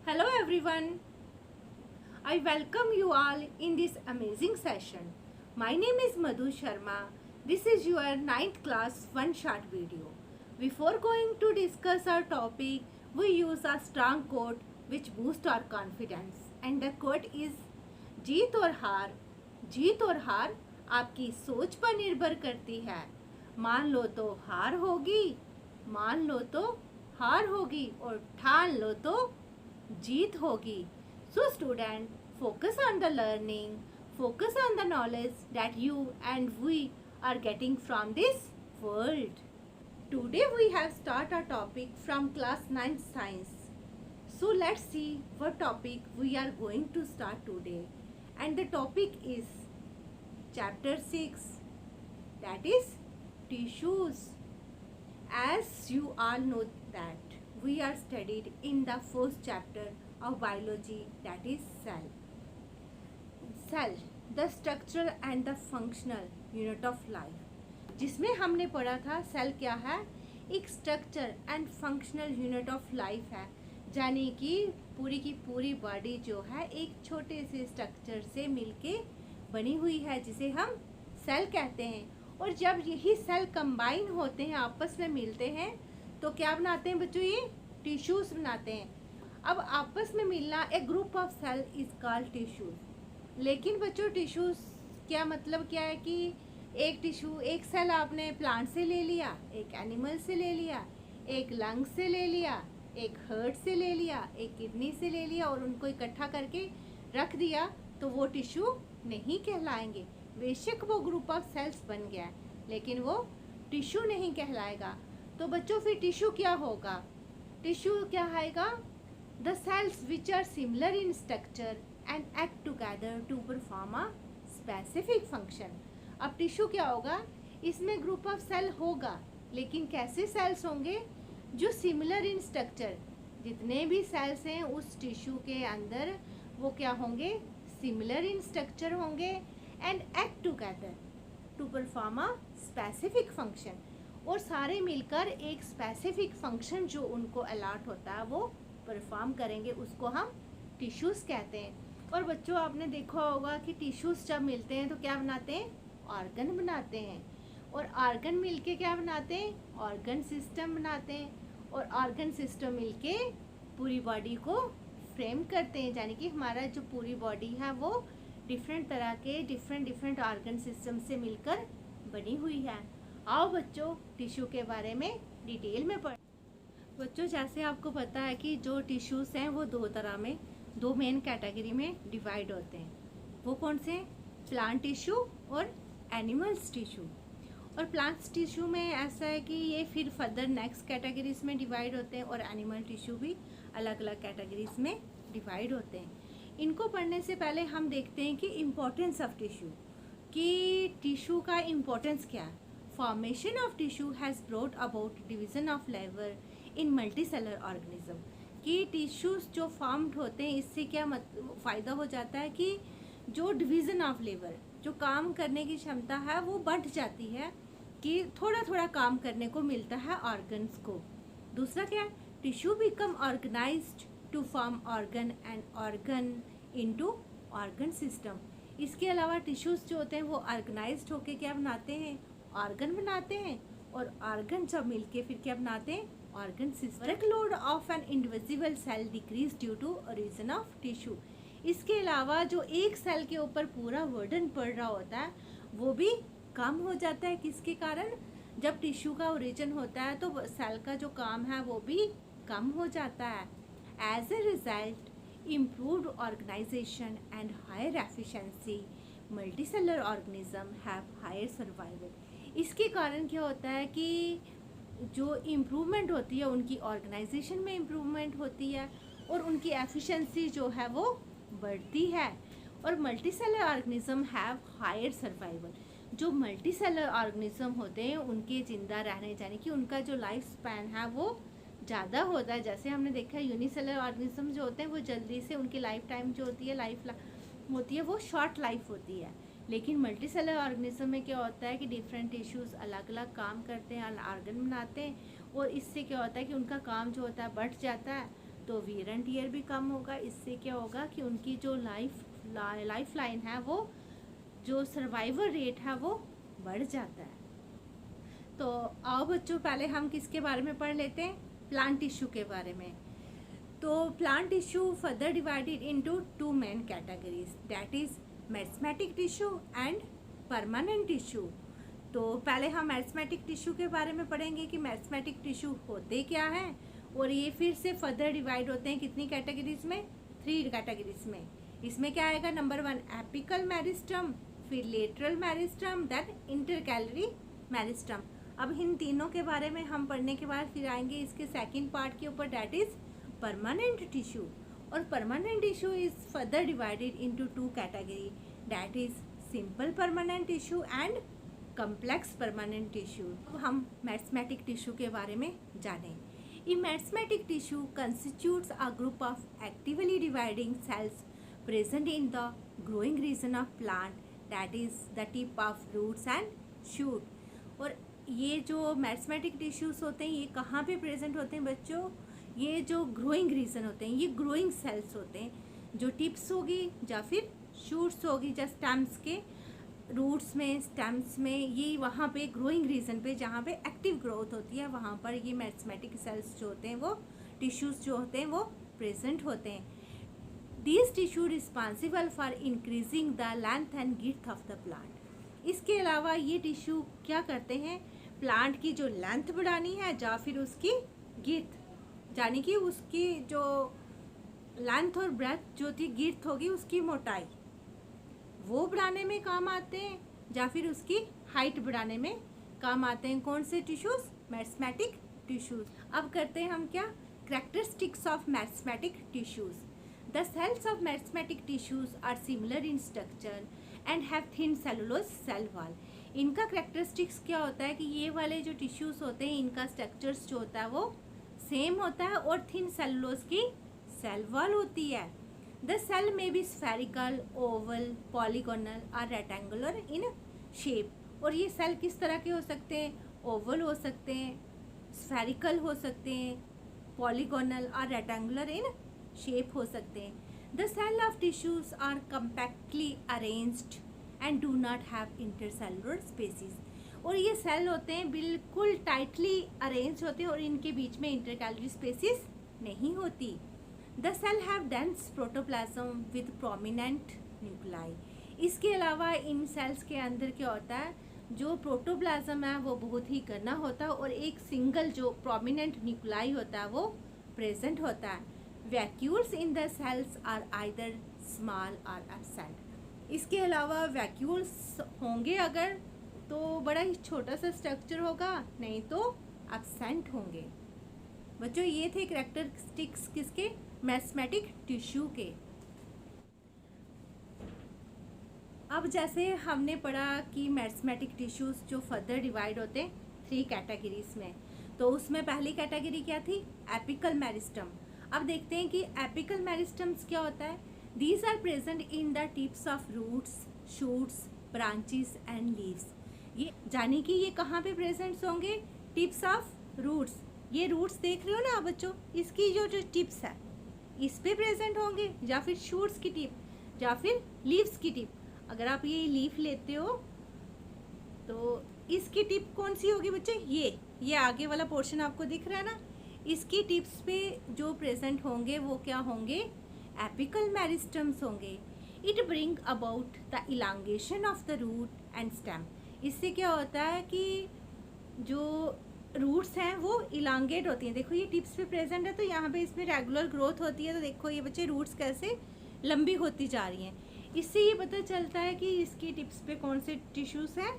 Hello everyone. I welcome you all in this amazing session. My name is Madhu Sharma. This is your ninth class one short video. Before going to discuss our topic, we use a strong quote which boosts our confidence. And the quote is जीत और हार आपकी सोच पर निर्भर करती है. मान लो तो हार होगी, मान लो तो हार होगी और ठान लो तो जीत होगी. So student, focus on the learning, focus on the knowledge that you and we are getting from this world. Today we have start a topic from class 9 science. So let's see what topic we are going to start today. And the topic is chapter 6, that is tissues. As you all know that we are studied in the first chapter of biology, that is cell. Cell, the structural and the functional unit of life. जिसमें हमने पढ़ा था cell क्या है, एक structure and functional unit of life है, यानी कि पूरी की पूरी बॉडी जो है एक छोटे से स्ट्रक्चर से मिलके बनी हुई है जिसे हम सेल कहते हैं. और जब यही सेल कंबाइन होते हैं, आपस में मिलते हैं, तो क्या बनाते हैं बच्चों, ये टिश्यूज बनाते हैं. अब आपस में मिलना, एक group of cell is called tissues. लेकिन बच्चों टिश्यूज क्या मतलब क्या है कि एक टिश्यू, एक सेल आपने प्लांट से ले लिया, एक एनिमल से ले लिया, एक लंग से ले लिया, एक हार्ट से ले लिया, एक किडनी से ले लिया और उनको इकट्ठा करके रख दिया, तो वो टिश्यू नहीं कहलाएंगे. बेशक वो ग्रुप ऑफ सेल्स बन गया है, लेकिन वो टिश्यू नहीं कहलाएगा. तो बच्चों फिर टिश्यू क्या होगा, टिश्यू क्या आएगा, the cells which are similar in structure and act together to perform a specific function. अब टिश्यू क्या होगा, इसमें ग्रुप ऑफ सेल होगा, लेकिन कैसे सेल्स होंगे, जो सिमिलर इन स्ट्रक्चर, जितने भी सेल्स हैं उस टिश्यू के अंदर वो क्या होंगे, सिमिलर इन स्ट्रक्चर होंगे and act together to perform a specific function. और सारे मिलकर एक स्पेसिफिक फंक्शन जो उनको अलॉट होता है वो परफॉर्म करेंगे, उसको हम टिश्यूज़ कहते हैं. और बच्चों आपने देखा होगा कि टिश्यूज़ जब मिलते हैं तो क्या बनाते हैं, ऑर्गन बनाते हैं. और ऑर्गन मिलके क्या बनाते हैं, ऑर्गन सिस्टम बनाते हैं. और ऑर्गन सिस्टम मिलके पूरी बॉडी को फ्रेम करते हैं, यानी कि हमारा जो पूरी बॉडी है वो डिफरेंट तरह के डिफरेंट ऑर्गन सिस्टम से मिलकर बनी हुई है. आओ बच्चों टिश्यू के बारे में डिटेल में पढ़. बच्चों जैसे आपको पता है कि जो टिश्यूज़ हैं वो दो मेन कैटेगरी में डिवाइड होते हैं. वो कौन से हैं, प्लांट टिश्यू और एनिमल्स टिश्यू. और प्लांट्स टिश्यू में ऐसा है कि ये फिर फर्दर नेक्स्ट कैटेगरीज में डिवाइड होते हैं और एनिमल टिश्यू भी अलग अलग कैटेगरीज में डिवाइड होते हैं. इनको पढ़ने से पहले हम देखते हैं कि इम्पोर्टेंस ऑफ टिश्यू, कि टिश्यू का इम्पोर्टेंस क्या है. Formation of tissue has brought about division of labour in multicellular organism. कि टिश्यूज़ जो फॉर्म्ड होते हैं इससे क्या फ़ायदा हो जाता है कि जो डिवीज़न ऑफ लेबर, जो काम करने की क्षमता है वो बढ़ जाती है, कि थोड़ा थोड़ा काम करने को मिलता है ऑर्गन्स को. दूसरा क्या है, tissue become organised to form organ and organ into organ system. इसके अलावा टिश्यूज़ जो होते हैं वो ऑर्गेनाइज्ड होके क्या बनाते हैं, ऑर्गन बनाते हैं. और ऑर्गन जब मिलके फिर क्या बनाते हैं, organ system. Workload of an individual cell decrease due to origin of tissue. इसके अलावा जो एक सेल के ऊपर पूरा बर्डन पड़ रहा होता है वो भी कम हो जाता है. किसके कारण, जब टिश्यू का ओरिजिन होता है तो सेल का जो काम है वो भी कम हो जाता है. As a result improved organisation and higher efficiency, multicellular organism have higher survival. इसके कारण क्या होता है कि जो इम्प्रूवमेंट होती है उनकी ऑर्गेनाइजेशन में इम्प्रूवमेंट होती है और उनकी एफिशिएंसी जो है वो बढ़ती है. और multicellular organism have higher survival. जो मल्टीसेलर ऑर्गेनिज्म होते हैं उनके ज़िंदा रहने, यानी कि उनका जो लाइफ स्पैन है वो ज़्यादा होता है. जैसे हमने देखा है यूनिसेलर ऑर्गेनिज्म जो होते हैं वो जल्दी से, उनकी लाइफ टाइम जो होती है, लाइफ होती है वो शॉर्ट लाइफ होती है. लेकिन मल्टीसेलर ऑर्गेनिज्म में क्या होता है कि डिफरेंट टिश्यूज़ अलग अलग काम करते हैं, ऑर्गन बनाते हैं और इससे क्या होता है कि उनका काम जो होता है बढ़ जाता है. तो वियर एंड टियर भी कम होगा। इससे क्या होगा कि उनकी जो लाइफ लाइन है, वो जो सर्वाइवल रेट है वो बढ़ जाता है। तो आओ बच्चों, पहले हम किसके बारे में पढ़ लेते हैं, प्लांट टिश्यू के बारे में। तो plant tissue further divided into to main categories, that is meristematic tissue and permanent tissue. तो पहले हम मेरिस्टेमेटिक टिश्यू के बारे में पढ़ेंगे कि मेरिस्टेमेटिक टिश्यू होते क्या हैं, और ये फिर से फर्दर डिवाइड होते हैं कितनी कैटेगरीज में, 3 कैटेगरीज में। इसमें क्या आएगा, नंबर 1 एपिकल मेरिस्टम, फिर lateral meristem, then intercalary meristem. अब इन तीनों के बारे में हम पढ़ने के बाद फिर आएंगे इसके सेकंड पार्ट के ऊपर, दैट इज परमानेंट टिश्यू। और permanent tissue is further divided into 2 category, that is simple permanent tissue and complex permanent tissue. अब हम मेरिस्टेमेटिक टिश्यू के बारे में जानें। A meristematic tissue constitutes a group of actively dividing cells present in the growing region of plant, that is the tip of roots and shoot। और ये जो meristematic tissues होते हैं ये कहाँ पे प्रेजेंट होते हैं बच्चों, ये जो ग्रोइंग रीजन होते हैं, ये ग्रोइंग सेल्स होते हैं, जो टिप्स होगी या फिर शूट्स होगी, या स्टेम्स के रूट्स में, स्टेम्स में, ये वहाँ पे ग्रोइंग रीजन पे जहाँ पे एक्टिव ग्रोथ होती है वहाँ पर ये मेरिस्टेमेटिक सेल्स जो होते हैं, वो टिश्यूज जो होते हैं वो प्रेजेंट होते हैं। These tissue responsible for increasing the length and गिड्थ ऑफ द प्लांट। इसके अलावा ये टिश्यू क्या करते हैं, प्लांट की जो लेंथ बढ़ानी है या फिर उसकी गिड्थ, यानी कि उसकी जो लेंथ और ब्रेथ जो थी, गिड्थ होगी उसकी मोटाई, वो बढ़ाने में काम आते हैं, या फिर उसकी हाइट बढ़ाने में काम आते हैं। कौन से टिश्यूज, मेरिस्टेमेटिक टिश्यूज। अब करते हैं हम क्या, characteristics of meristematic tissues. The cells of meristematic tissues are similar in structure and have thin cellulose cell wall. इनका कैरेक्टरिस्टिक्स क्या होता है कि ये वाले जो टिश्यूज होते हैं इनका स्ट्रक्चर्स जो होता है वो सेम होता है और थिन सेलुलोज की सेल वॉल होती है। The cell may be spherical, oval, polygonal or rectangular in shape। और ये सेल किस तरह के हो सकते हैं, ओवल हो सकते हैं, स्फेरिकल हो सकते हैं, पॉलीगोनल और रेक्टेंगुलर इन शेप हो सकते हैं। The cell of tissues are compactly arranged and do not have intercellular spaces। और ये सेल होते हैं बिल्कुल टाइटली अरेंज होते हैं और इनके बीच में इंटरकैलरी स्पेसिस नहीं होती। The cell have dense protoplasm with prominent nuclei। इसके अलावा इन सेल्स के अंदर क्या होता है, जो प्रोटोप्लाज्म है वो बहुत ही घना होता है और एक सिंगल जो प्रोमिनेंट न्यूक्लाई होता है वो प्रेजेंट होता है। Vacuoles in the cells are either small or absent. इसके अलावा वैक्यूल्स होंगे अगर तो बड़ा ही छोटा सा स्ट्रक्चर होगा, नहीं तो एब्सेंट होंगे। बच्चों ये थे कैरेक्टरिस्टिक्स किसके, मेरिस्टेमेटिक टिश्यू के। अब जैसे हमने पढ़ा कि मेरिस्टेमेटिक टिश्यूज जो फर्दर डिवाइड होते हैं 3 कैटेगरीज में, तो उसमें पहली कैटेगरी क्या थी, एपिकल मेरिस्टम। अब देखते हैं कि एपिकल मेरिस्टम्स क्या होता है। These are present in the tips of roots, shoots, branches and leaves. ये जाने कि ये कहाँ पे प्रेजेंट होंगे, टिप्स ऑफ रूट्स। ये रूट्स देख रहे हो ना बच्चों, इसकी जो टिप्स है इस पे प्रेजेंट होंगे, या फिर शूट्स की टिप, या फिर लीव्स की टिप। अगर आप ये लीफ लेते हो तो इसकी टिप कौन सी होगी बच्चे, ये आगे वाला पोर्शन आपको दिख रहा है ना, इसकी टिप्स पे जो प्रेजेंट होंगे वो क्या होंगे, एपिकल मेरिस्टम्स होंगे। It bring about the elongation of the root and stem. इससे क्या होता है कि जो रूट्स हैं वो इलांगेट होती हैं। देखो ये टिप्स पे प्रेजेंट है तो यहाँ पे इसमें रेगुलर ग्रोथ होती है, तो देखो ये बच्चे रूट्स कैसे लंबी होती जा रही हैं। इससे ये पता चलता है कि इसकी टिप्स पे कौन से टिश्यूज हैं,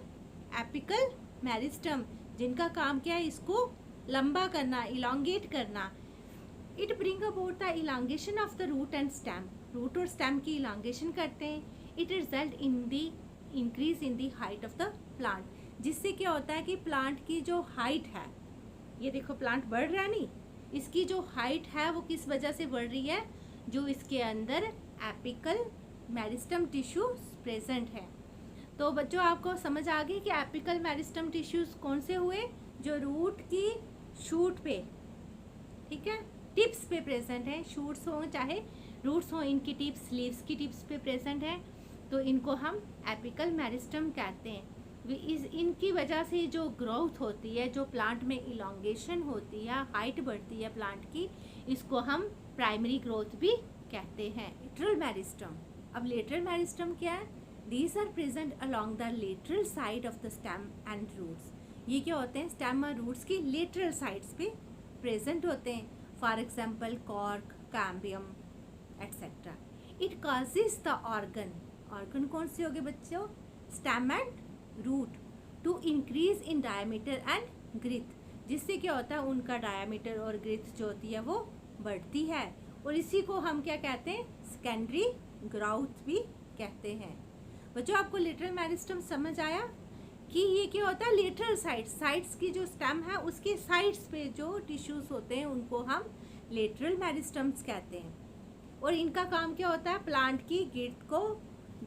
एपिकल मेरिस्टम, जिनका काम क्या है, इसको लंबा करना, इलांगेट करना। It bring about the elongation of the root and stem. Root और स्टेम की इलांगेशन करते हैं। It result in the increase in the height of the plant. जिससे क्या होता है कि प्लांट की जो हाइट है, ये देखो प्लांट बढ़ रहा है नहीं, इसकी जो हाइट है वो किस वजह से बढ़ रही है, जो इसके अंदर एपिकल मेरिस्टम टिश्यू प्रेजेंट है। तो बच्चों आपको समझ आ गई कि एपिकल मेरिस्टम टिश्यूज कौन से हुए, जो रूट की शूट पे, ठीक है, टिप्स पे प्रेजेंट हैं, शूट्स हों चाहे रूट्स हों, इनकी टिप्स लीव्स की टिप्स पे प्रेजेंट हैं, तो इनको हम एपिकल मेरिस्टम कहते हैं। इनकी वजह से जो ग्रोथ होती है, जो प्लांट में इलोंगेशन होती है, हाइट बढ़ती है प्लांट की, इसको हम प्राइमरी ग्रोथ भी कहते हैं। Lateral meristem. अब लेटरल मेरिस्टम क्या है? These are present along the lateral side of the stem and roots. ये क्या होते हैं? स्टेम और रूट्स की लेटरल साइड्स पे प्रेजेंट होते हैं। For example cork, cambium etcetera. It causes the organ कौन से हो गए बच्चों? Stem and root to increase in diameter and girth, जिससे क्या होता है उनका डायमीटर और ग्रिथ जो होती है वो बढ़ती है, और इसी को हम क्या कहते हैं? सेकेंडरी ग्रोथ भी कहते हैं। बच्चों आपको लेटरल मेरिस्टम समझ आया कि ये क्या होता है? लेटरल साइड्स की जो स्टेम है उसके साइड्स पे जो टिश्यूज होते हैं उनको हम लेटरल मेरिस्टम्स कहते हैं, और इनका काम क्या होता है? प्लांट की गिर्थ को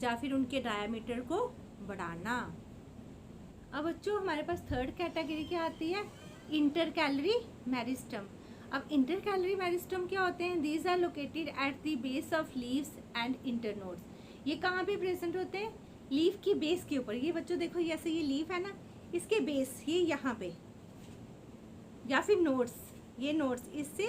या फिर उनके डायमीटर को बढ़ाना। अब बच्चों हमारे पास थर्ड कैटेगरी क्या आती है? Intercalary meristem. अब इंटरकैलरी मेरिस्टम क्या होते हैं? These are located at the base of leaves and internodes. ये कहाँ पे प्रेजेंट होते हैं? लीफ की बेस के ऊपर। ये बच्चों देखो, जैसे ये लीफ है ना, इसके बेस ये यहाँ पे, या फिर नोड्स, ये नोड्स इससे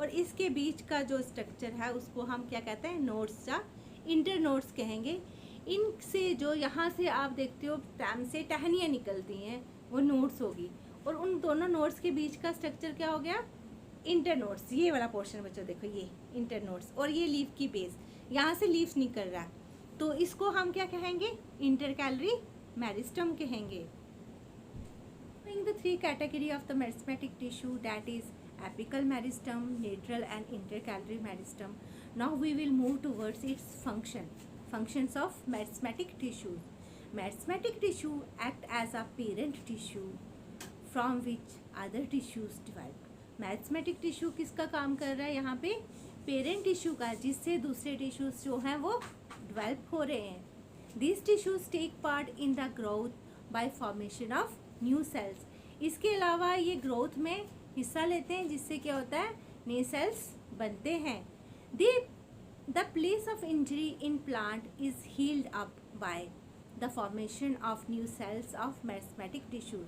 और इसके बीच का जो स्ट्रक्चर है उसको हम क्या कहते हैं? नोड्स या इंटरनोड्स कहेंगे। इनसे जो यहाँ से आप देखते हो स्टेम से टहनियाँ निकलती हैं, वो नोड्स होगी, और उन दोनों नोड्स के बीच का स्ट्रक्चर क्या हो गया? इंटरनोड्स। ये वाला पोर्शन बच्चों देखो, ये इंटरनोड्स, और ये लीफ की बेस, यहाँ से लीफ निकल रहा है, तो इसको हम क्या कहेंगे? इंटरकैलरी मेरिस्टम कहेंगे। In the three category of the meristematic tissue, that is apical meristem, lateral and intercalary meristem. Now we will move towards its functions of meristematic tissues. Meristematic tissue act as a parent tissue from which other tissues develop. meristematic tissue किसका काम कर रहा है यहाँ पे? Parent tissue का, जिससे दूसरे टिश्यूज जो हैं वो डेवलप हो रहे हैं। These tissues take part in the growth by formation of new sales. इसके अलावा ये ग्रोथ में हिस्सा लेते हैं, जिससे क्या होता है? नए सेल्स बनते हैं। The place of injury in plant is healed up by the formation of new cells of meristematic tissues.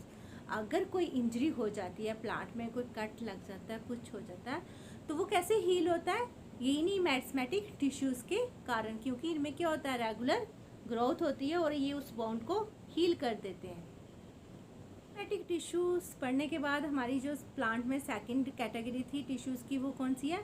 अगर कोई इंजरी हो जाती है प्लांट में, कोई कट लग जाता है, कुछ हो जाता है, तो वो कैसे हील होता है? यही नहीं, मेरिस्टेमेटिक टिश्यूज के कारण, क्योंकि इनमें क्या होता है? रेगुलर ग्रोथ होती है और ये उस बाउंड को हील कर देते हैं। मेरिस्टेमेटिक टिश्यूज पढ़ने के बाद हमारी जो प्लांट में सेकंड कैटेगरी थी टिश्यूज की, वो कौन सी है?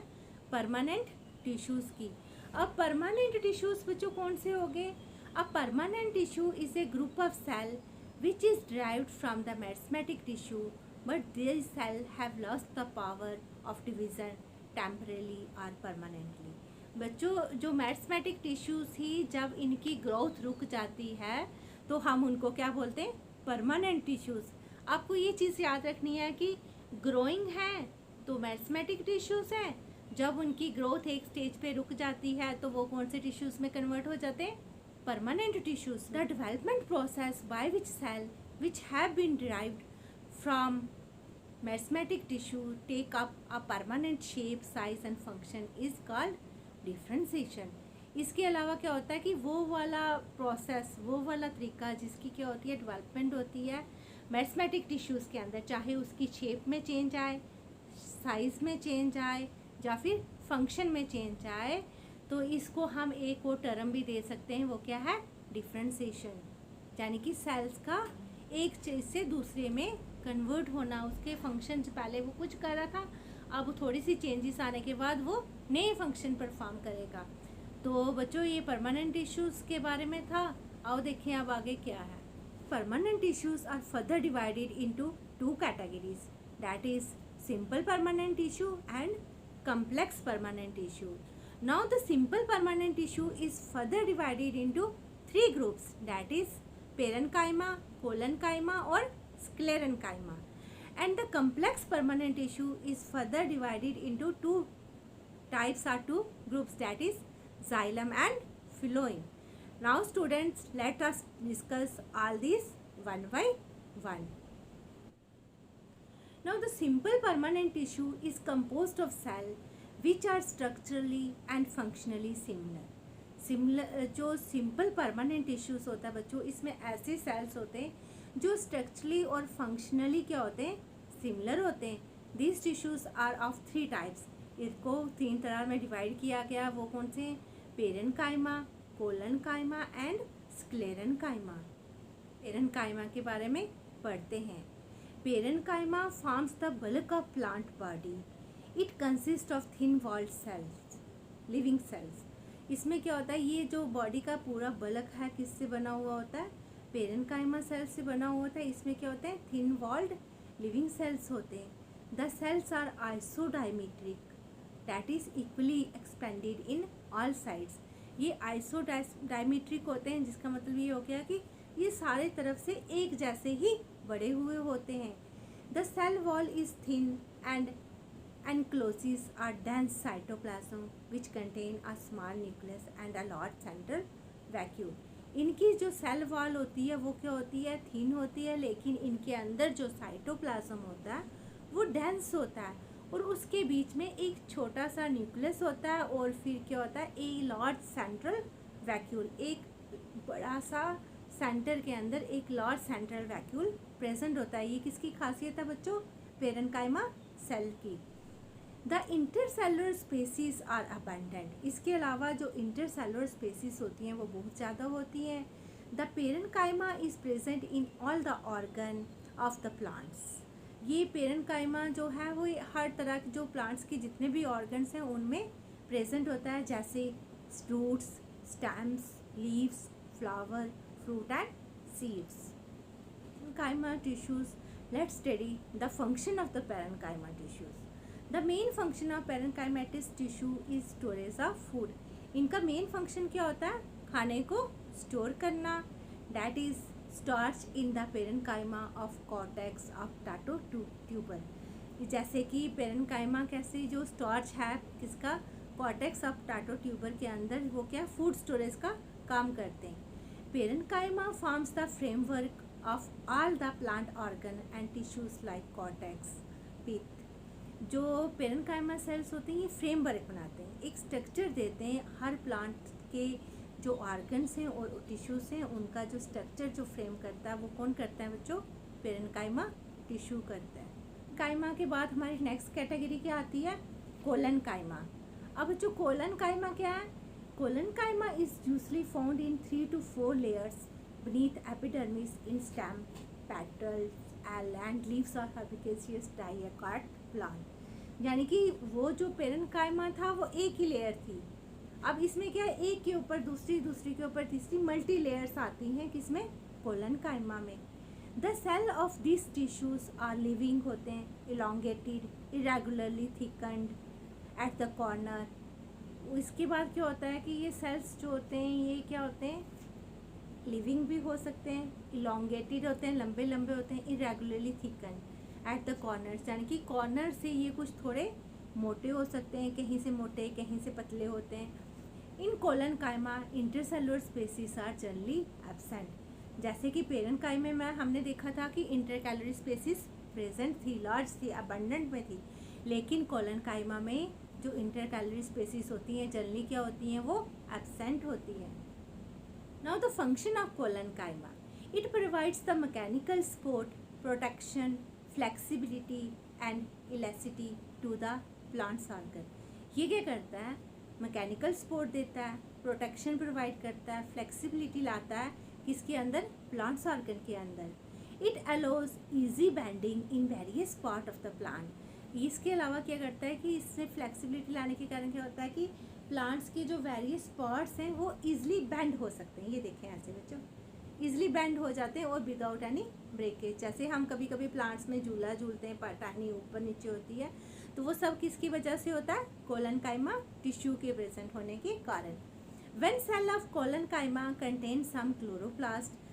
परमानेंट टिश्यूज की। अब परमानेंट टिश्यूज बच्चों कौन से हो गए? अब permanent tissue is a group of cell which is derived from the meristematic tissue, but this cell have lost the power of division temporarily or permanently. बच्चों जो मेरिस्टेमेटिक टिश्यूज थी, जब इनकी ग्रोथ रुक जाती है तो हम उनको क्या बोलते हैं? Permanent tissues. आपको ये चीज़ याद रखनी है कि ग्रोइंग है तो मेरिस्टेमेटिक टिश्यूज हैं, जब उनकी ग्रोथ एक स्टेज पे रुक जाती है तो वो कौन से टिश्यूज में कन्वर्ट हो जाते हैं? Permanent tissues. The development process by which cell which have been derived from meristematic tissue take up a permanent shape, size and function is called differentiation. इसके अलावा क्या होता है कि वो वाला प्रोसेस, वो वाला तरीका जिसकी क्या होती है? डेवलपमेंट होती है मेरिस्टेमेटिक टिश्यूज़ के अंदर, चाहे उसकी शेप में चेंज आए, साइज़ में चेंज आए, या फिर फंक्शन में चेंज आए, तो इसको हम एक और टर्म भी दे सकते हैं, वो क्या है? डिफरेंशिएशन। यानी कि सेल्स का एक चीज़ से दूसरे में कन्वर्ट होना। उसके फंक्शन से पहले वो कुछ कर रहा था, अब थोड़ी सी चेंजेस आने के बाद वो नए फंक्शन परफॉर्म करेगा। तो बच्चों ये परमानेंट टिश्यूज़ के बारे में था। आओ देखें अब आगे क्या है। Permanent tissues are further divided into two categories, that is simple permanent tissue and complex permanent tissue. Now the simple permanent tissue is further divided into three groups, that is parenchyma, collenchyma or sclerenchyma. And the complex permanent tissue is further divided into two types or two groups, that is xylem and phloem. Now students, let us discuss all these one by one. Now the simple permanent tissue is composed of cell which are structurally and functionally similar. जो simple permanent tissues होता है बच्चों, इसमें ऐसे sales होते हैं जो structurally और फंक्शनली क्या होते हैं, सिमिलर होते हैं. These tissues are of 3 types. इसको 3 तरह में डिवाइड किया गया. वो कौन से हैं? Parenchyma, collenchyma and sclerenchyma. Parenchyma के बारे में पढ़ते हैं. Parenchyma forms the bulk of plant body. It consist of thin walled cells, living cells. इसमें क्या होता है, ये जो बॉडी का पूरा बल्क है किससे बना हुआ होता है? पेरेन्काइमा सेल्स से बना हुआ होता है. इसमें क्या होते हैं? थिन वॉल्ड लिविंग सेल्स होते हैं. The cells are isodiametric, that is equally expanded in all sides. ये आइसोडायमेट्रिक होते हैं, जिसका मतलब ये हो गया कि ये सारे तरफ से एक जैसे ही बड़े हुए होते हैं. The cell wall is thin and encloses a dense cytoplasm which contain a small nucleus and a large central vacuole. इनकी जो सेल वॉल होती है वो क्या होती है? थिन होती है, लेकिन इनके अंदर जो साइटोप्लाज्म होता है वो डेंस होता है और उसके बीच में एक छोटा सा न्यूक्लियस होता है और फिर क्या होता है? A large central vacuole. एक बड़ा सा सेंटर के अंदर एक लार्ज सेंट्रल वैक्यूल प्रेजेंट होता है. ये किसकी खासियत है बच्चों? पेरेन्काइमा सेल की. The intercellular spaces are abundant. इसके अलावा जो इंटरसेलुलर स्पेसीज होती हैं वो बहुत ज़्यादा होती हैं. The parenchyma is present in all the organ of the plants. ये पेरेन्काइमा जो है वो हर तरह के जो प्लांट्स के जितने भी ऑर्गन्स हैं उनमें प्रेजेंट होता है, जैसे roots, stems, leaves, flower, fruit and seeds. Parenchyma tissues. Let's study the function of the parenchyma tissues. The main function of parenchymatous tissue is storage of food. इनका मेन फंक्शन क्या होता है? खाने को स्टोर करना. That is starch in the parenchyma of cortex of tatotuber. जैसे कि parenchyma कैसे जो स्टार्च है किसका? कॉर्टेक्स ऑफ टाटोट्यूबर के अंदर वो क्या फूड स्टोरेज का काम करते हैं. Parenchyma forms the framework of all the plant organ and tissues like cortex, pith. जो पेरेन्काइमा सेल्स होते हैं ये फ्रेमवर्क बनाते हैं, एक स्ट्रक्चर देते हैं हर प्लांट के जो ऑर्गन्स हैं और टिश्यूज हैं उनका जो स्ट्रक्चर जो फ्रेम करता है वो कौन करता है बच्चों? पेरेन्काइमा टिश्यू करता है. काइमा के बाद हमारी नेक्स्ट कैटेगरी क्या आती है? कोलेनकाइमा. अब जो कोलेनकाइमा क्या है? Collenchyma is usually found in 3 to 4 layers beneath epidermis in stem, petals and leaves of herbaceous dioic plant. यानी कि वो जो पेरेन्काइमा था वो एक ही लेयर थी. अब इसमें क्या है? एक के ऊपर दूसरी, दूसरी के ऊपर तीसरी, मल्टी लेयर्स आती हैं किसमें? कोलेनकाइमा में. The cell of this tissues are living होते हैं, elongated, irregularly thickened at the corner. इसके बाद क्या होता है कि ये सेल्स जो होते हैं ये क्या होते हैं? लिविंग भी हो सकते हैं, इलोंगेटेड होते हैं, लंबे लंबे होते हैं, irregularly thicken at the corners. यानी कि कॉर्नर से ये कुछ थोड़े मोटे हो सकते हैं, कहीं से मोटे कहीं से पतले होते हैं. In collenchyma intercellular spaces are generally absent. जैसे कि पेरेन्काइमा में हमने देखा था कि इंटरकैलरी स्पेसीज प्रेजेंट थी, लार्ज थी, अबंडेंट में थी, लेकिन कोलेनकाइमा में जो इंटरकैलरी स्पेसीज होती हैं जनरली क्या होती हैं? वो एब्सेंट होती हैं. Now the function of collenchyma. It provides the mechanical support, protection, flexibility and elasticity to the plant's organ. ये क्या करता है? मैकेनिकल सपोर्ट देता है, प्रोटेक्शन प्रोवाइड करता है, फ्लेक्सिबिलिटी लाता है किसके अंदर? प्लांट्स ऑर्गन के अंदर. It allows easy bending in various part of the plant. इसके अलावा क्या करता है कि इससे फ्लेक्सिबिलिटी लाने के कारण क्या होता है कि प्लांट्स के जो वेरियस पार्ट्स हैं वो ईजिली बेंड हो सकते हैं. ये देखें ऐसे बच्चों, ईजिली बेंड हो जाते हैं और विदाउट एनी ब्रेकेज. जैसे हम कभी कभी प्लांट्स में झूला झूलते हैं, टहनी ऊपर नीचे होती है, तो वो सब किसकी वजह से होता है? कोलेनकाइमा टिश्यू के प्रेजेंट होने के कारण. When cell of collenchyma contain some chloroplast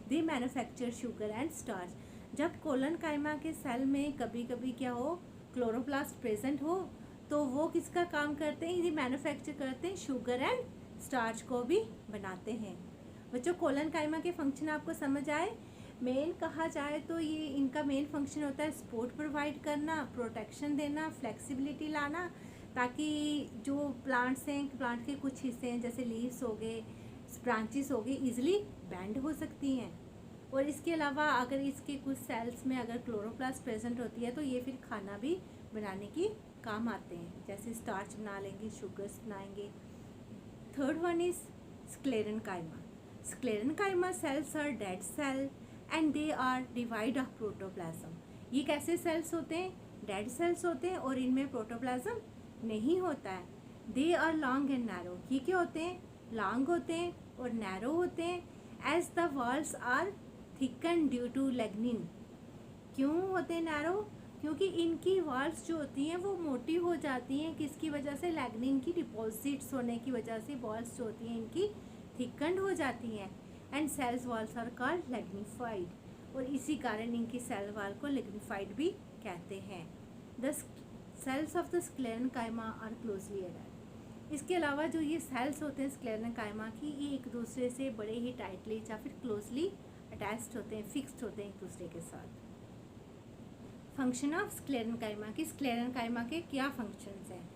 they manufacture sugar and starch. जब कोलेनकाइमा के सेल में कभी कभी क्या हो? क्लोरोप्लास्ट प्रेजेंट हो तो वो किसका काम करते हैं? ये मैन्युफैक्चर करते हैं, शुगर एंड स्टार्च को भी बनाते हैं. बच्चों कोलेनकाइमा के फंक्शन आपको समझ आए? मेन कहा जाए तो ये इनका मेन फंक्शन होता है सपोर्ट प्रोवाइड करना, प्रोटेक्शन देना, फ्लेक्सिबिलिटी लाना, ताकि जो प्लांट्स हैं, प्लांट के कुछ हिस्से हैं जैसे लीव्स हो गए, ब्रांचेस हो गए, इजीली बेंड हो सकती हैं। और इसके अलावा अगर इसके कुछ सेल्स में अगर क्लोरोप्लास्ट प्रेजेंट होती है तो ये फिर खाना भी बनाने की काम आते हैं, जैसे स्टार्च बना लेंगे, शुगर्स बनाएंगे। Third one is sclerenchyma. Sclerenchyma cells are dead cell and they are devoid of protoplasm. ये कैसे सेल्स होते हैं? डेड सेल्स होते हैं और इनमें प्रोटोप्लाज्म नहीं होता है। They are long and narrow. ये क्या होते हैं? लॉन्ग होते हैं और नैरो होते हैं। As the walls are thicken due to lignin. क्यों होते हैं नैरो? क्योंकि इनकी वॉल्स जो होती हैं वो मोटी हो जाती हैं। किसकी वजह से? लिग्निन की डिपॉजिट्स होने की वजह से वॉल्स जो होती हैं इनकी थिकंड हो जाती हैं। And cells walls are called lignified, और इसी कारण इनकी सेल वॉल को लिग्निफाइड भी कहते हैं। The cells of the sclerenchyma are closely attached. इसके अलावा जो ये सेल्स होते हैं स्क्लेरेनकाइमा की, ये एक दूसरे से बड़े ही टाइटली या फिर क्लोजली अटैच्ड होते हैं, फिक्स्ड होते हैं एक दूसरे के साथ। फंक्शन ऑफ स्क्लेरेनकाइमा की, स्क्लेरेनकाइमा के क्या फंक्शंस हैं?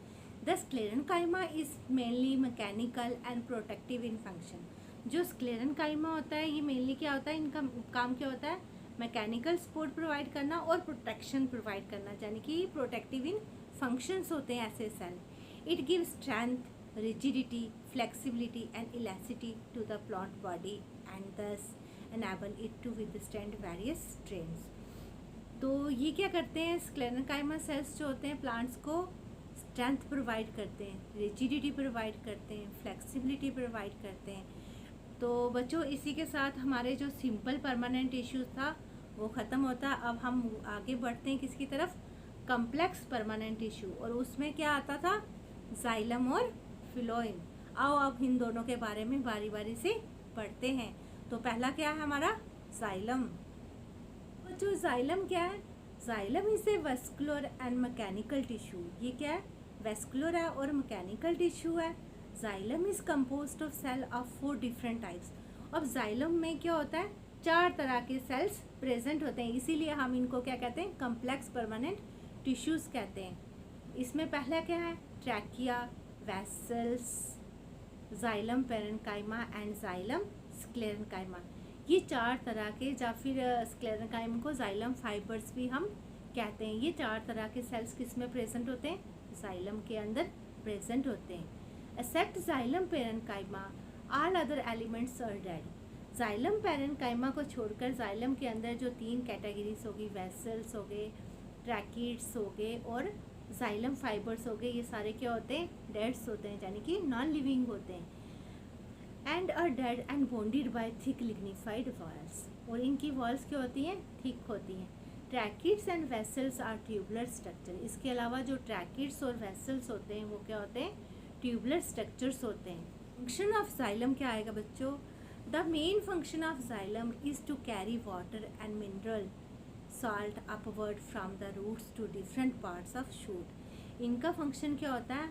The sclerenchyma is mainly mechanical and protective in function. जो स्क्लेरेनकाइमा होता है ये मेनली क्या होता है, इनका काम क्या होता है? मैकेनिकल सपोर्ट प्रोवाइड करना और प्रोटेक्शन प्रोवाइड करना, यानी कि प्रोटेक्टिव इन फंक्शंस होते हैं ऐसे cell. It gives strength, rigidity, flexibility and elasticity to the plant body and thus enable it to withstand various strains। तो ये क्या करते हैं? स्क्लेरेनकाइमा सेल्स जो होते हैं प्लांट्स को स्ट्रेंथ प्रोवाइड करते हैं, रिजिडिटी प्रोवाइड करते हैं, फ्लेक्सिबिलिटी प्रोवाइड करते हैं। तो बच्चों इसी के साथ हमारे जो सिंपल परमानेंट टिश्यूज था वो ख़त्म होता है। अब हम आगे बढ़ते हैं किसकी तरफ? कम्प्लेक्स परमानेंट टिश्यू, और उसमें क्या आता था? जाइलम और फिलोएम। आओ अब इन दोनों के बारे में बारी बारी से पढ़ते हैं। तो पहला क्या है हमारा? जाइलम। तो जो जाइलम क्या है? Xylem is a vascular and mechanical tissue. ये क्या है? वेस्कुलर है और मैकेनिकल टिश्यू है। Xylem is composed of cell of 4 different types. अब जाइलम में क्या होता है? 4 तरह के सेल्स प्रेजेंट होते हैं, इसीलिए हम इनको क्या कहते हैं? कम्प्लेक्स परमानेंट टिश्यूज कहते हैं। इसमें पहला क्या है? Trachea, vessels, xylem parenchyma and xylem sclerenchyma. ये 4 तरह के, या फिर स्क्लेरेनकाइमा को जाइलम फाइबर्स भी हम कहते हैं। ये 4 तरह के सेल्स किस में प्रेजेंट होते हैं? जाइलम के अंदर प्रेजेंट होते हैं। Except xylem parenchyma all other elements are dead. Xylem parenchyma को छोड़कर जाइलम के अंदर जो 3 कैटेगरीज होगी, वेसल्स हो गए, ट्रैकिड्स हो गए और जाइलम फाइबर्स हो गए, ये सारे क्या होते हैं? डेड्स होते हैं, यानी कि नॉन लिविंग होते हैं। And are dead and bonded by thick lignified walls, और इनकी वॉल्स क्या होती हैं? थिक होती हैं। Tracheids and vessels are tubular structure. इसके अलावा जो ट्रैकिड्स और वेसल्स होते हैं वो क्या होते हैं? ट्यूबुलर स्ट्रक्चर्स होते हैं। फंक्शन ऑफ जाइलम क्या आएगा बच्चों? The main function of xylem is to carry water and mineral salt upward from the roots to different parts of shoot. इनका फंक्शन क्या होता है?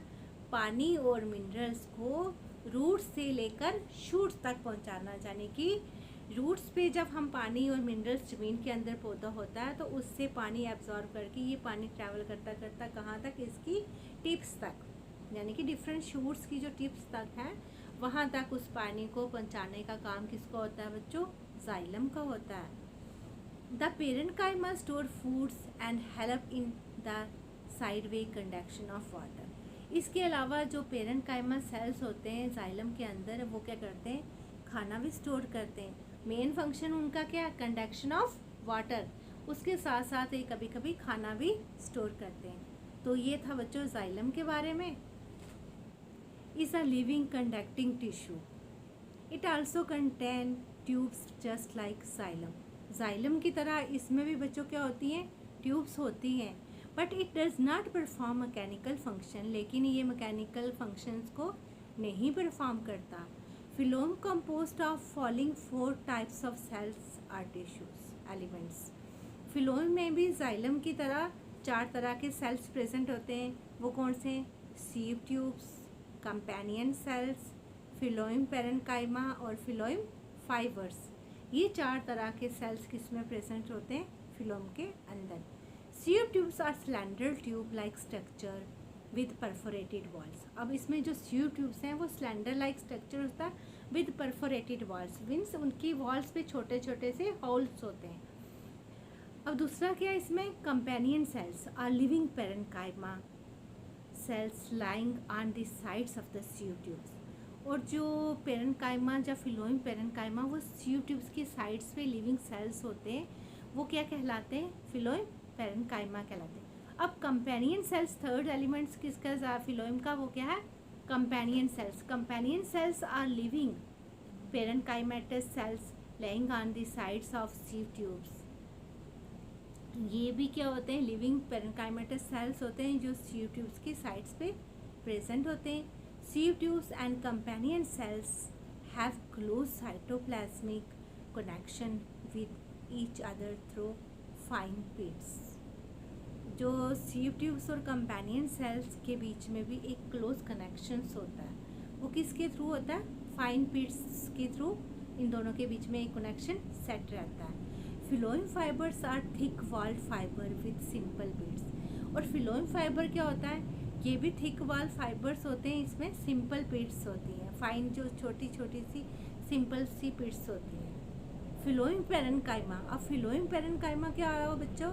पानी और मिनरल्स को रूट्स से लेकर शूट्स तक पहुंचाना, यानी कि रूट्स पे जब हम पानी और मिनरल्स ज़मीन के अंदर पौधा होता है तो उससे पानी एब्जॉर्ब करके ये पानी ट्रैवल करता करता कहाँ तक? इसकी टिप्स तक, यानी कि डिफरेंट शूट्स की जो टिप्स तक हैं वहाँ तक उस पानी को पहुँचाने का काम किसको होता है बच्चों? जाइलम का होता है। The parenchyma store foods and help in the sideway conduction of water. इसके अलावा जो पेरेन्काइमा सेल्स होते हैं जाइलम के अंदर वो क्या करते हैं? खाना भी स्टोर करते हैं। मेन फंक्शन उनका क्या? Conduction of water. उसके साथ साथ ये कभी कभी खाना भी स्टोर करते हैं। तो ये था बच्चों जाइलम के बारे में। Is a living conducting tissue. It also contain tubes just like xylem. Xylem की तरह इसमें भी बच्चों क्या होती हैं? ट्यूब्स होती हैं। But it does not perform mechanical function, लेकिन ये मैकेनिकल फंक्शंस को नहीं परफॉर्म करता। Phloem composed of following 4 types of cells are tissues elements. Phloem में भी जाइलम की तरह 4 तरह के सेल्स प्रेजेंट होते हैं। वो कौन से? Sieve tubes, companion cells, phloem parenchyma और फिलोइम फाइबर्स। ये 4 तरह के सेल्स किस में प्रेजेंट होते हैं? फिलोम के अंदर। Sieve tubes are slender tube like structure with perforated walls. अब इसमें जो सीव ट्यूब्स हैं वो स्लेंडर लाइक स्ट्रक्चर होता है विद परफोरेटेड वॉल्स, मीन्स उनकी वॉल्स पे छोटे छोटे से होल्स होते हैं। अब दूसरा क्या है इसमें? Companion cells are living parenchyma cells lying on the sides of the sieve tubes. और जो पेरेन्काइमा या फिलोइम पेरेन्काइमा वो सीव ट्यूब्स की साइड्स पे लिविंग सेल्स होते हैं, वो क्या कहलाते हैं? फिलोइम पेरेन्काइमा कहलाते हैं। अब कंपेनियन सेल्स, थर्ड एलिमेंट्स किसका फिलोइम का, वो क्या है? Companion cells. Companion cells are living parenchymatous cells lying on the sides of sieve tubes. ये भी क्या होते हैं? लिविंग पेरेन्काइमेटस सेल्स होते हैं जो सीव ट्यूब्स की साइड्स पे प्रेजेंट होते हैं। Sieve tubes and companion cells have close cytoplasmic connection with each other through fine pits. जो सीव ट्यूब्स और कंपेनियन सेल्स के बीच में भी एक क्लोज कनेक्शंस होता है, वो किसके थ्रू होता है? फाइन पिट्स के थ्रू इन दोनों के बीच में एक कनेक्शन सेट रहता है। Phloem fibres are thick walled fibre with simple beads. और फिलोइम फाइबर क्या होता है? ये भी थिक वॉल फाइबर्स होते हैं, इसमें सिंपल बीड्स होती हैं, फाइन जो छोटी छोटी सी सिंपल सी बीड्स होती हैं। फिलोइम पेरेन्काइमा, अब फिलोइम पेरेन्काइमा क्या आ रहा हो बच्चों?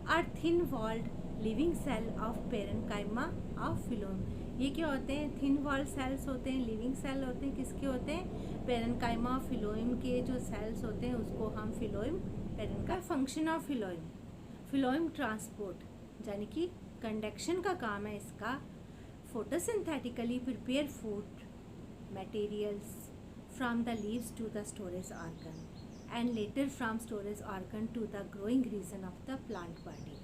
Are thin walled living cell of parenchyma of phloem. ये क्या होते हैं? थिन वॉल्ड सेल्स होते हैं, लिविंग सेल होते हैं, किसके होते हैं? पेरेन्काइमा फिलोइम के जो सेल्स होते हैं उसको हम phloem parenchyma. Function of phloem, phloem transport यानी कि कंडक्शन का काम है इसका। Photosynthetically prepare food materials from the leaves to the storage organ and later from storage organ to the growing region of the plant body.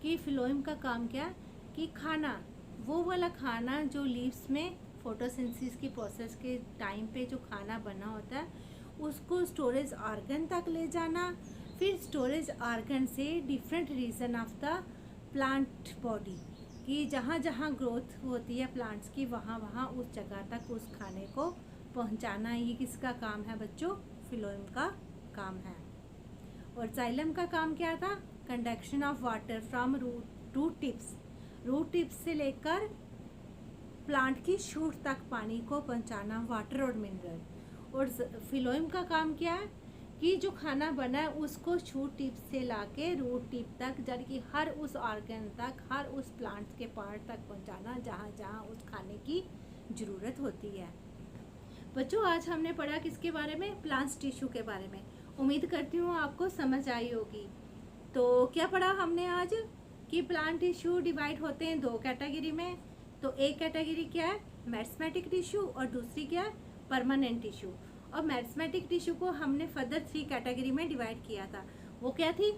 कि phloem का काम क्या? कि खाना, वो वाला खाना जो लीव्स में फोटोसिंथेसिस की प्रोसेस के टाइम पे जो खाना बना होता है उसको स्टोरेज ऑर्गन तक ले जाना, फिर स्टोरेज ऑर्गन से different region of the plant body, कि जहाँ जहाँ ग्रोथ होती है प्लांट्स की वहाँ वहाँ उस जगह तक उस खाने को पहुँचाना। ये किसका काम है बच्चों? फिलोइम का काम है। और जाइलम का काम क्या था? Conduction of water from root tips, root tips से लेकर प्लांट की शूट तक पानी को पहुँचाना, वाटर और मिनरल। और फिलोइम का काम क्या है? कि जो खाना बना है उसको शूट टिप से लाके रूट टिप तक, यानी कि हर उस ऑर्गन तक, हर उस प्लांट के पार्ट तक पहुंचाना जहाँ जहाँ उस खाने की ज़रूरत होती है। बच्चों आज हमने पढ़ा किसके बारे में? प्लांट्स टिश्यू के बारे में। उम्मीद करती हूँ आपको समझ आई होगी। तो क्या पढ़ा हमने आज? कि प्लांट टिश्यू डिवाइड होते हैं 2 कैटेगरी में। तो एक कैटेगरी क्या है? मेरिस्टेमेटिक टिश्यू, और दूसरी क्या है? Permanent tissue. और मेरिस्टेमेटिक टिश्यू को हमने फर्दर 3 कैटेगरी में डिवाइड किया था। वो क्या थी?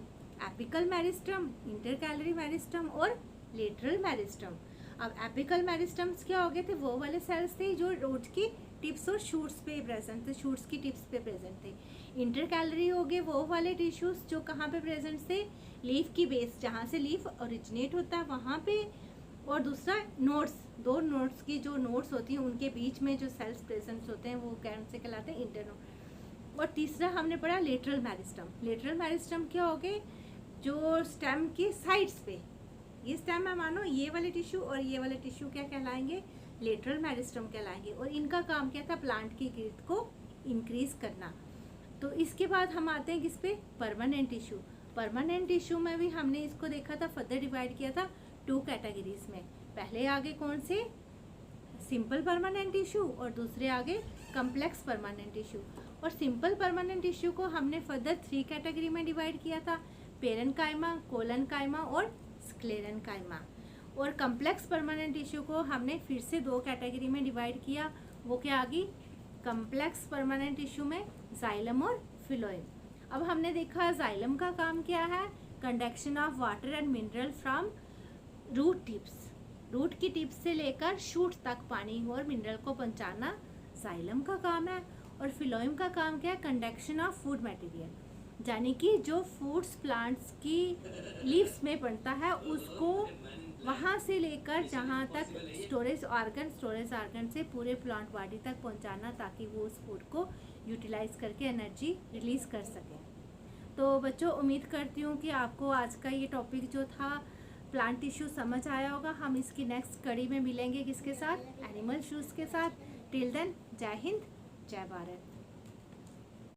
एपिकल मेरिस्टम, इंटरकैलरी मेरिस्टम और लेटरल मेरिस्टम। अब एपिकल मेरिस्टम्स क्या हो गए थे? वो वाले सेल्स थे जो रूट की टिप्स और शूट्स पे प्रेजेंट थे, शूट्स की टिप्स पे प्रेजेंट थे। इंटरकैलरी हो गए वो वाले टिश्यूज जो कहाँ पे प्रेजेंट थे? लीफ की बेस, जहाँ से लीफ ओरिजिनेट होता है वहाँ पे। और दूसरा नोड्स, 2 नोड्स की जो नोड्स होती हैं उनके बीच में जो सेल्स प्रेजेंट होते हैं वो कौन से कहलाते हैं? इंटरनोड। और तीसरा हमने पढ़ा लेटरल मेरिस्टम। लेटरल मेरिस्टम क्या हो गए? जो स्टेम की साइड्स पे, ये स्टेम है मानो, ये वाले टिश्यू और ये वाले टिश्यू क्या कहलाएंगे? लेटरल मेरिस्टम कहलाएंगे। और इनका काम क्या था? प्लांट की ग्रोथ को इंक्रीज करना। तो इसके बाद हम आते हैं किस पे? Permanent tissue. परमानेंट टिश्यू में भी हमने इसको देखा था, फर्दर डिवाइड किया था 2 कैटेगरीज में। पहले आगे कौन से? सिंपल परमानेंट टिश्यू, और दूसरे आगे कम्प्लेक्स परमानेंट टिश्यू। और सिंपल परमानेंट टिश्यू को हमने फर्दर 3 कैटेगरी में डिवाइड किया था, पेरेन्काइमा, कोलेनकाइमा और स्क्लेरेन्काइमा। और कम्प्लेक्स परमानेंट टिश्यू को हमने फिर से 2 कैटेगरी में डिवाइड किया। वो क्या आ गई? कम्प्लेक्स परमानेंट टिश्यू में जाइलम और फिलोइम। अब हमने देखा जाइलम का काम क्या है? Conduction of water and mineral from root tips, root की टिप्स से लेकर शूट तक पानी और मिनरल को पहुंचाना जाइलम का काम है। और फिलोइम का काम क्या है? कंडक्शन ऑफ फूड मटेरियल, यानी कि जो फूड्स प्लांट्स की लीव्स में बनता है उसको वहाँ से लेकर जहाँ तक स्टोरेज ऑर्गन से पूरे प्लांट बॉडी तक पहुँचाना, ताकि वो उस फूड को यूटिलाइज करके एनर्जी रिलीज़ कर सकें। तो बच्चों, उम्मीद करती हूँ कि आपको आज का ये टॉपिक जो था प्लांट टिश्यू समझ आया होगा। हम इसकी नेक्स्ट कड़ी में मिलेंगे किसके साथ? एनिमल टिश्यूज़ के साथ। टिल देन, जय हिंद, जय भारत।